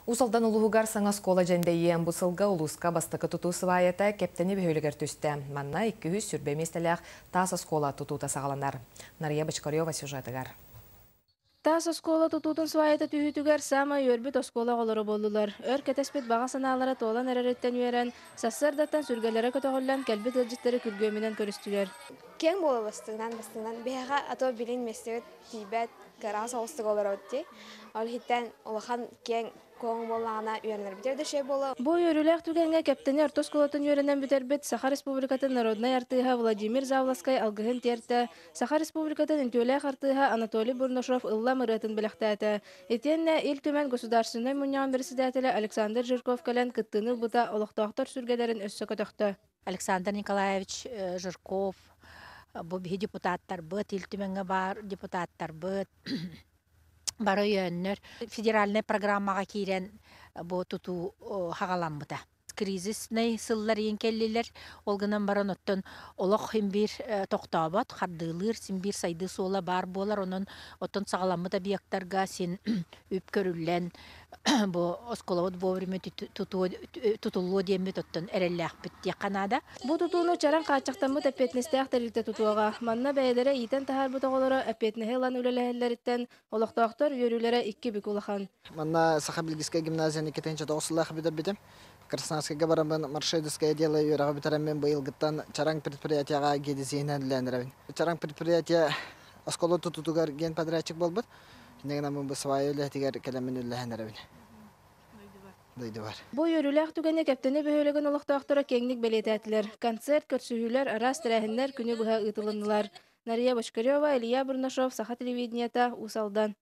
Усалдан улугар саңа скола жәндейен бұсылға улуска бастықы тұту сывайета кептені бөхөлігер түсті. Манна 200 сүрбеместелек таса скола тұтута сағаланар. Нария Бачкарева сюжетігар. Тас оскола тутутун свайта түйүтүгер сама өрбүт оскола олору болдулар. Өр кетеспет бага санаалара толан эререттен үйерен, сассардаттан сүргелere көтөголлан келбит ылжыттары күргөмүнен көрүстүлөр. Кен болу бастыгынан бега ато билин местебет тибет гара соостук олор отти. Ол хиттен олахан кен коң боллагана үйренер битер дөшө болу. Бу өрүлөк түгенге кептени ортосколотун үйренен битербит Саха Республикатын народная артыга Владимир Завласкай алгыһын терте, Саха Республикатын интүлек артыга Анатолий Бурношов ылла мыратын билектәте. Этенне ил түмен государственный университеты Александр Жирков кален кыттыны бута олохтоктор сүргелерин өссө көтөктө. Александр Николаевич Жирков, бу биһи депутаттар быт, ил түменге бар депутаттар быт. Бары йөннөр федеральный программага кирен бу туту хагаламбыта. Кризисный сыллар енкеллилер олгынан баран оттон олох химбир токтабат хардылыр симбир сайды сола бар болар онон оттон сагаламбыта бияктарга сен үп көрүллен бу осколот вовремя тутулуу демет оттон эреллахпит канада. Бу тутууну чаран качактанбы тепетнестеак терилте тутууга манна бәйдере итен тахарбы тоголоро эпетнехелан үлелехеллериттен олохтоктор үйөрүлөрө 2 бүк улахан. Манна Саха-Бельгийская гимназия 2-9 битер. Краснодарская барабан маршрутское дело юрага битарамен быйыл гыттан чараң предприятияга гедизиненленерин. Чараң предприятие осколот тутугар ген подрядчик болбут. Негена мы бы свое летигер келемен үлләһенерин. Дойду бар. Бу өрүлөк түгене кептени бөһөлөгөн олохтоктора кеңник белетәтләр. Концерт көрсүһүләр арас тирәһеннәр күнү буга ытылындылар. Нария Башкарева, Илья Бурнашов, Саха телевидениета, Усалдан.